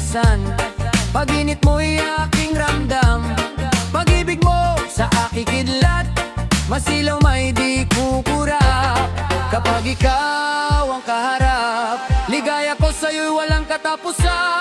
kalikasan. Pag-init mo'y aking ramdam, pag-ibig mo sa aking kidlat, masilaw may di kukurap. Kapag ikaw ang kaharap, ligaya ko sa'yo'y walang katapusan.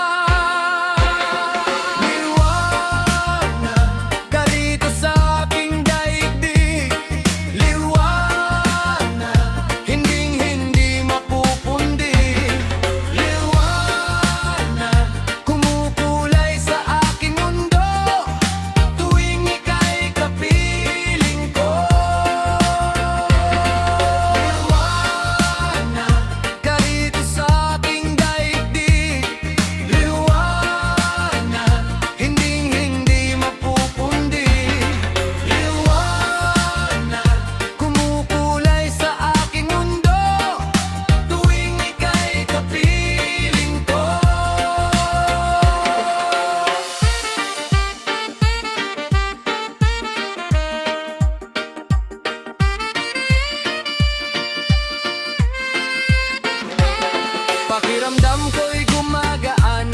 Pakiramdam ko'y gumagaan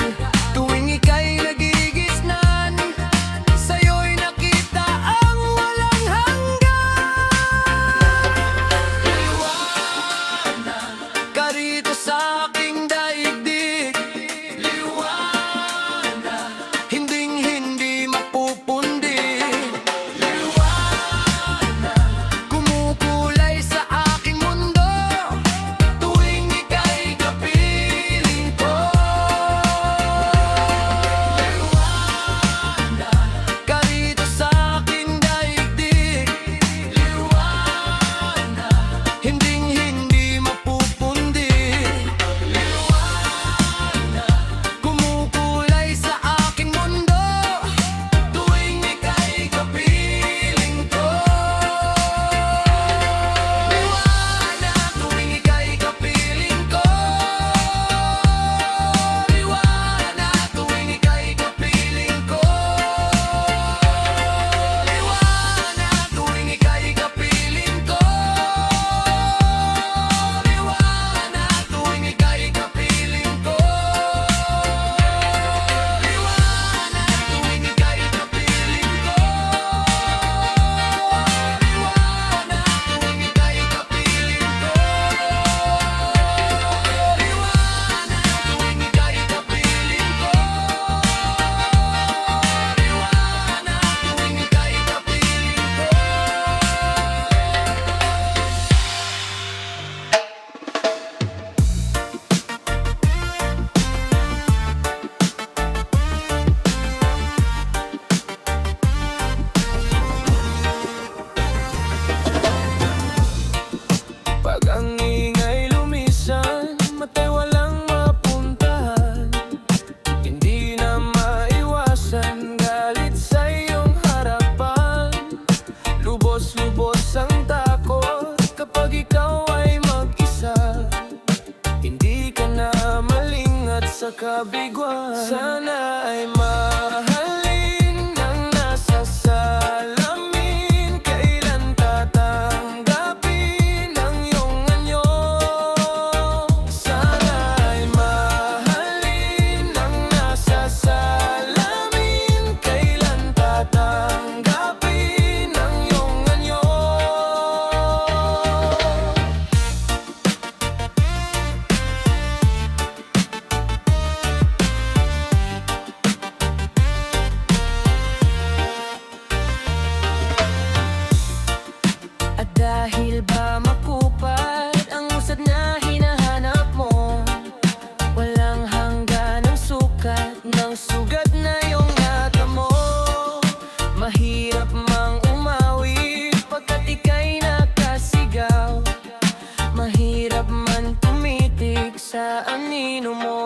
tuwing ika'y nagigisnan. Sa'yo'y nakita ang walang hanggan. Liwanag ka rito sa aking daigdig, liwanag hinding-hindi mapupundi, liwanag kumukulay sa aking mundo tuwing ika'y kapiling ko. Liwanag ka rito sa aking daigdig, liwanag hinding-hindi mapupundi, liwanag kumukulay sa aking mundo tuwing ika'y kapiling ko. Liwanag tuwing ika'y kapiling ko, liwanag tuwing ika'y kapiling ko, liwanag tuwing ika'y kapiling ko, liwanag tuwing ika'y kapiling ko, liwanag tuwing ika'y kapiling ko, liwanag tuwing ika'y kapiling ko, liwanag tuwing ika'y kapiling ko, liwanag tuwing ika'y pag ang ingay lumisan, matay walang mapuntahan. Hindi na maiwasan galit sa iyong harapan. Lubos-lubos ang takot kapag ikaw ay mag-isa. Hindi ka na malingat sa kabiguan. Sana ay mahalin ng nasa salamin. Kailan tatanggapin ang iyong anyo? Sana ay mahalin ng nasa salamin. Kailan tatanggapin ang iyong anyo? At dahil ba makupad ang usad na hinahanap mo, walang hanggan ang sukat ng sugat na iyong natamo. Mahirap mang umawi pagkat ika'y nakasigaw. Mahirap man tumitig sa anino mo.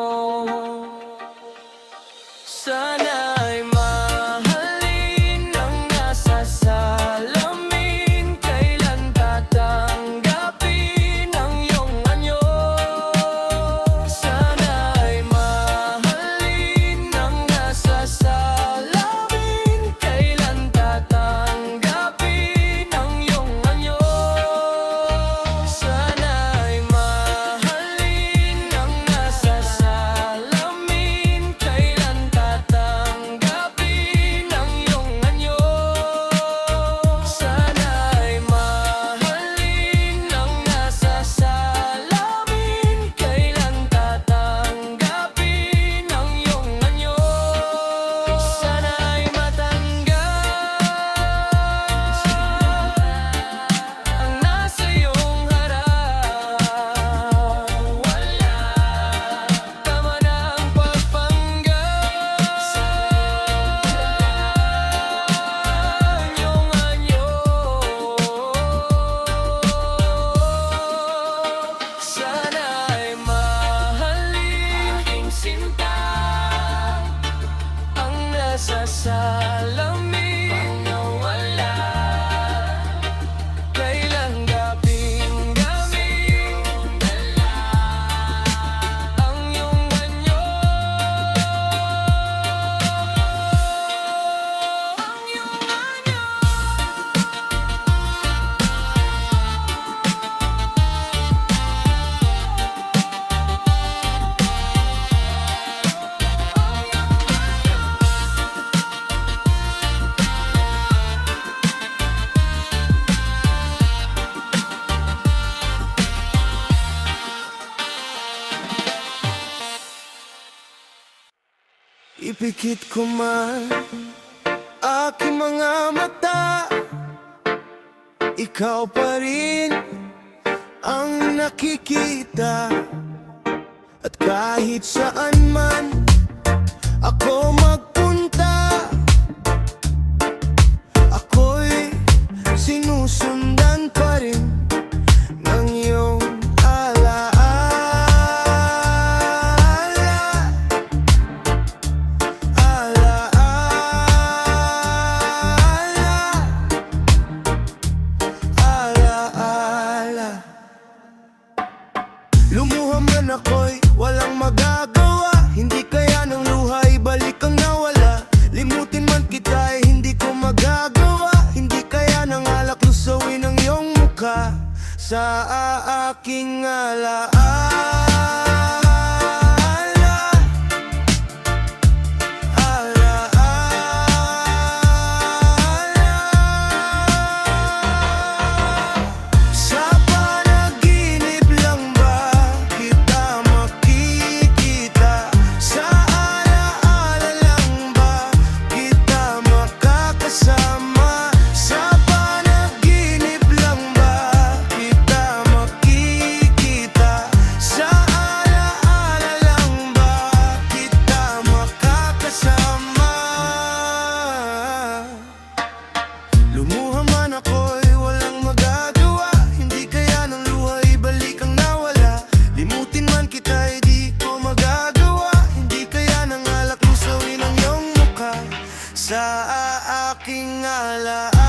Sana ay mahalin ng nasa salamin. Kailan tatanggapin ang iyong anyo? Sana ay mahalin ng nasa salamin. Kailan tatanggapin ang iyong anyo? Sana ay mahalin ng nasa salamin. Kailan sa lamig Panawala Kailang gabing gamit Dala ang iyong anyo Ang iyong anyo Ipikit ko man aking mga mata, ikaw pa rin ang nakikita. At kahit saan man ako magpunta, ako'y sinusundan pa rin ng iyong alaala. Lumuha man ako'y walang magagawa, hindi kaya ng luhay balik ang nawala. Limutin man kita'y hindi ko magagawa, hindi kaya ng alak lusawin ang iyong mukha sa aking alaala. Lumuha man ako'y walang magagawa, hindi kaya ng luhay balik ang nawala. Limutin man kita'y di ko magagawa, hindi kaya ng alak lusawin ang iyong mukha sa aking alaala.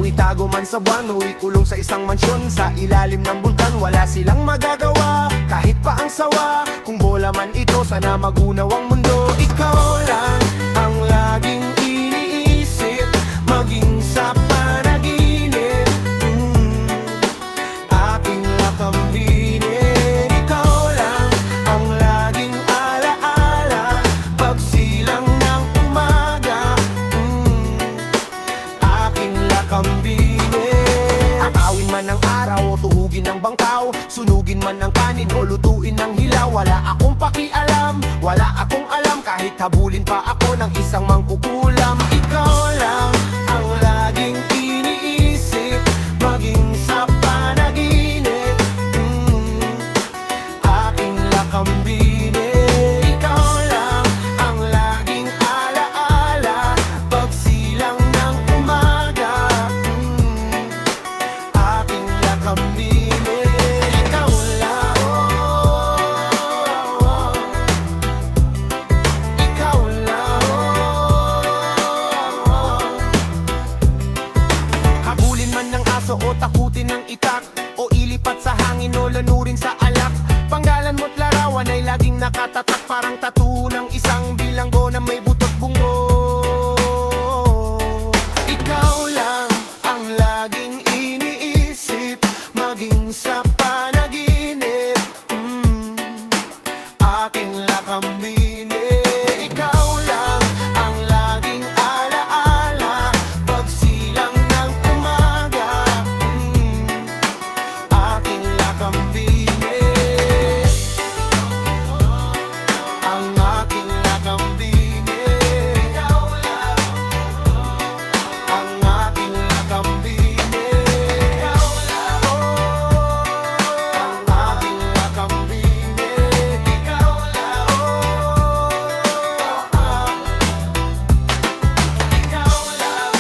Itago man sa buwan o ikulong sa isang mansyon sa ilalim ng bulkan, wala silang magagawa kahit pa ang sawa. Kung bola man ito, sana magunaw ang mundo. Ikaw lang ang laging iniisip, maging sa panaginip. silang ng umaga. Aking lakambine. Akawin man ng araw o tuhugin ng bangkaw, sunugin man ng kanin o lutuin ng hilaw, wala akong pakialam, wala akong alam. Kahit habulin pa ako ng isang mangkukulam, ikaw lang ang laging iniisip, maging sa panaginip. Aking lakambine. Ikaw lang ang laging alaala, pagsilang ng umaga. Aking lakambine. Ikaw lang, ikaw lang. Habulin man ng aso o takutin ng itak, o ilipat sa hangin o lanurin sa alak, panggalan mo't larawan ay laging nakatatak, parang tattoo ng isang bilanggo na may butot bungo. Ikaw lang ang laging iniisip, maging sa panaginip. Aking lakambine. Ikaw lang ang laging alaala, pagsilang ng umaga. Aking lakambine. Ang aking lakambine. Ikaw lang ang aking lakambine. Ikaw lang ang aking lakambine. Ikaw lang ikaw lang.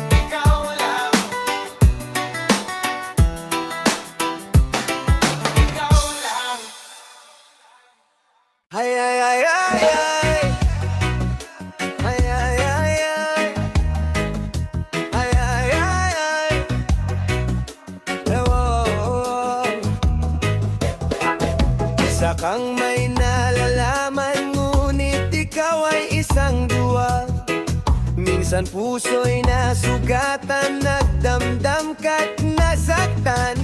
Ikaw lang. Ikaw lang. Ay ay ay ay ay. Ay ay ay ay. Ay ay ay ay. Isa kang may nalalaman, ngunit ikaw ay isang duwa. Minsan puso'y nasugatan, nagdamdam ka't nasaktan.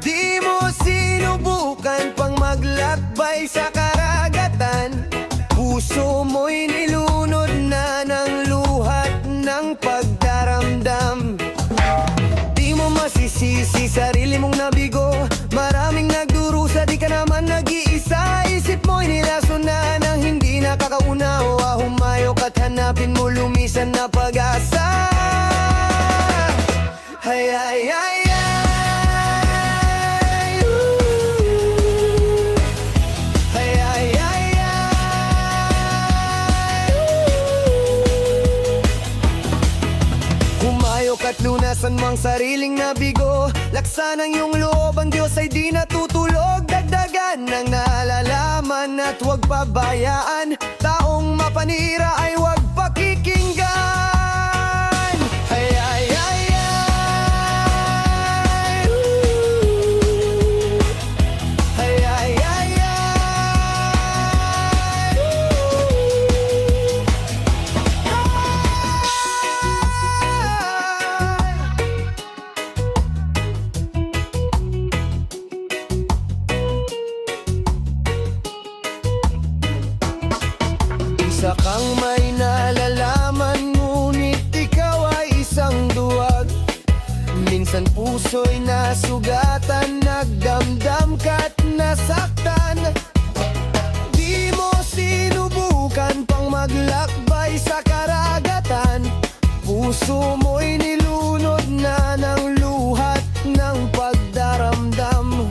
Di mo sinubukan pang maglakbay sa karagatan. Puso mo'y nilunod na ng luhat ng pagdaramdam. Di mo masisisi sarili mong nabigo, maraming nagdurusa, di ka naman nag-iisa. Isip mo'y nilason na ng hindi nakakaunawa, humayo ka't hanapin mo lumisan na pag-asa. Ay ay ay ay. Ay ay ay ay. Humayo ka't lunasan mo ang sariling nabigo, laksan ang iyong loob, ang Diyos ay di natutulog. Dagdagan ng nalalaman at huwag pabayaan, taong mapanira ay huwag pakikinggan. Ay ay ay ay. Ay ay ay ay. Isa kang may nalalaman, ngunit ikaw ay isang duwag. Minsan puso'y nasugatan, nagdamdam ka't nasaktan. Di mo sinubukan pang maglakbay sa karagatan. Puso mo'y nilunod na ng luhat ng pagdaramdam.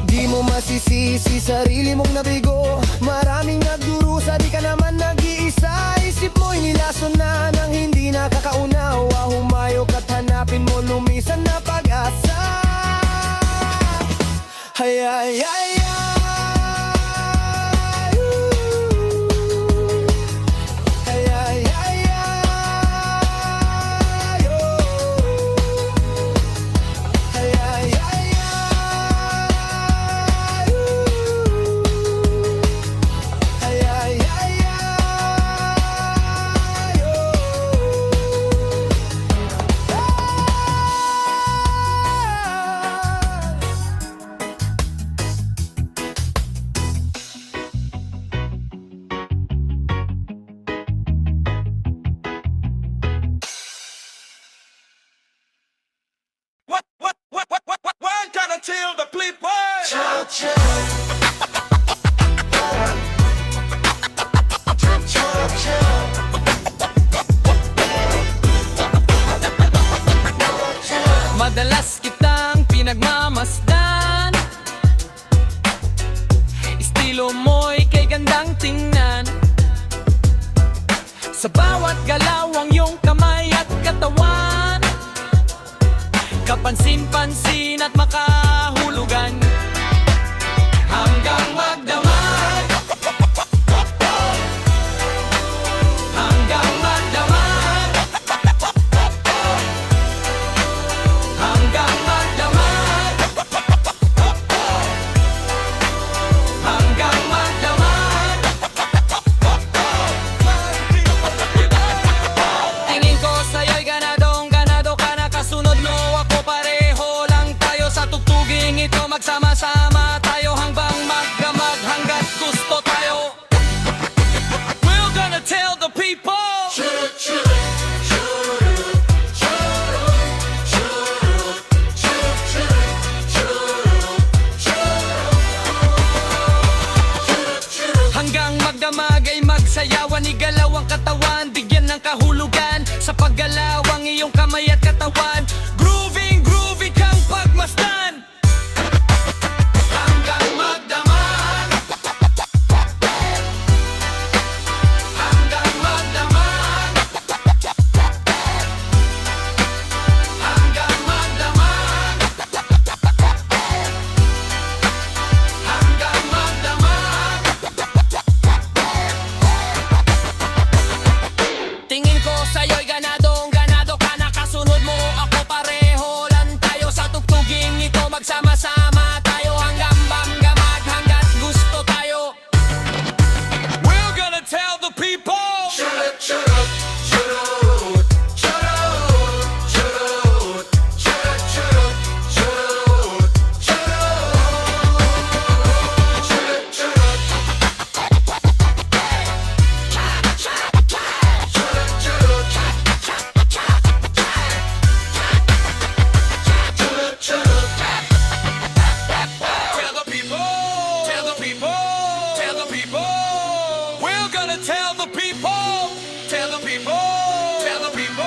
Di mo masisisi sarili mong nabigo, maraming nagdurusa, di ka naman nag-iisa. Isip mo'y nilason na ng hindi nakakaunawa, humayo ka't hanapin mo lumisan na pag-asa. Ay ay ay ay. Ay ay ay ay. Ay ay ay ay. estilo mo'y kay gandang tingnan. Sa bawat galaw ang iyong kamay at katawan, kapansin-pansin at makahulugan. Hanggang magdamag, hanggang magdamag, hanggang magdamag, hanggang magdamag. Tingin ko sa'yo'y ganadong ganado ka na, kasunod mo ako, pareho lang tayo sa tugtuging ito. Magsama-sama tayo hanggang magdamag, hanggat gusto tayo. We're gonna tell the people. Hanggang magdamag ay magsayawan, igalaw ang katawan, bigyan ng kahulugan. Sa paggalaw ang iyong kamay at katawan, grooving, groovy kang pagmasdan. Hanggang magdamag, hanggang magdamag, hanggang magdamag, hanggang magdamag. Tingin ko sa'yo'y ganadong ganado ka na, kasunod mo ako, pareho lang tayo sa tugtuging ito. Magsama-sama tayo hanggang magdamag, hanggat gusto tayo. We're gonna tell the people. Tell the people, tell the people, tell the people. We're gonna tell the people, tell the people, tell the people.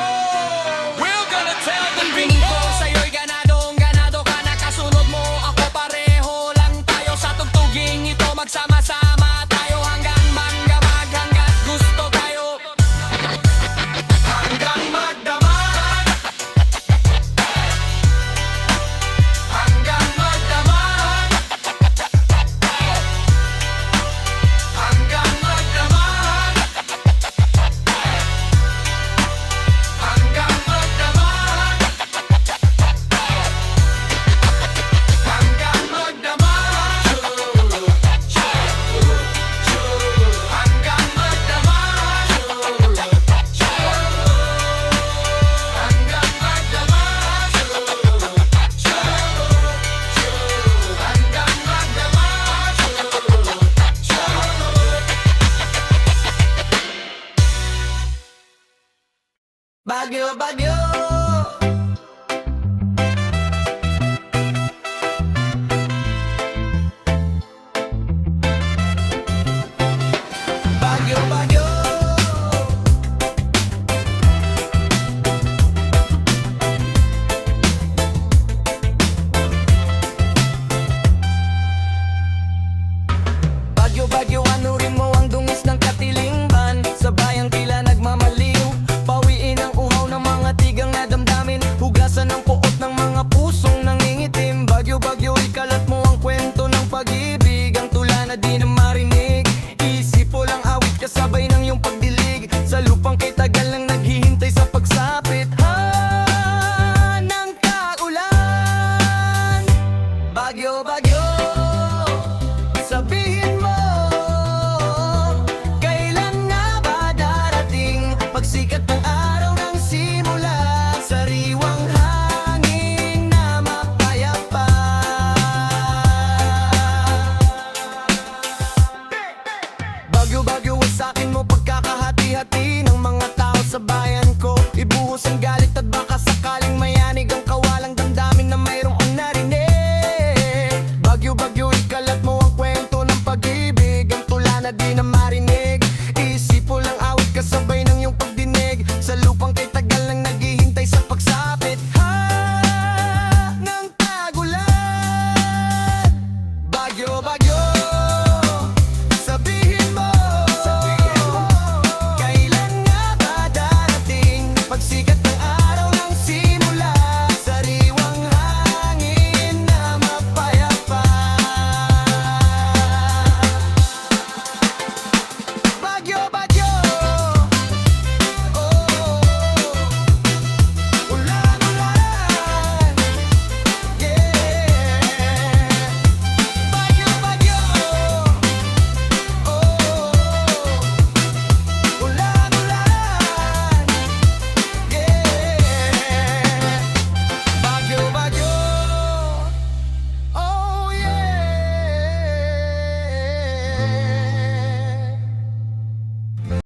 We're gonna tell the people. Tingin ko sa'yo'y ganadong ganado ka na, kasunod mo ako, pareho lang tayo sa tugtuging ito. Magsama-sama tayo hanggang magdamag, hanggat gusto tayo. Hanggang magdamag, hanggang magdamag, hanggang magdamag, hanggang magdamag, hanggang magdamag, hanggang Bagyo, bagyo. Bagyo, bagyo. Bagyo, bagyo, anurin mo ang dungis ng katilingban. Sa bayang tila nagmamaliw, pawiin ang uhaw ng mga tigang na damdamin, hugasan ang puot ng mga pusong nangingitim. Bagyo, bagyo, ikalat mo ang kwento ng pag-ibig, ang tula na di na marinig. Isip mo lang awit kasabay ng iyong pagdilig, sa lupang kay tagal nang naghihintay sa pagsapit ng kaulan. Bagyo, bagyo, sabihin mo, kailan nga ba darating pagsikat ng araw ng simula, sariwang hangin na mapayapa. Bagyo, bagyo, wasakin mo pagkakahati-hati ng mga tao sa bayan ko. Ibuhos ang galit at baka sakaling mayanig ang kawalang damdamin na mayroong narinig. Bagyo, bagyo, ikalat mo ang kwento ng pag-ibig, ang tula na di na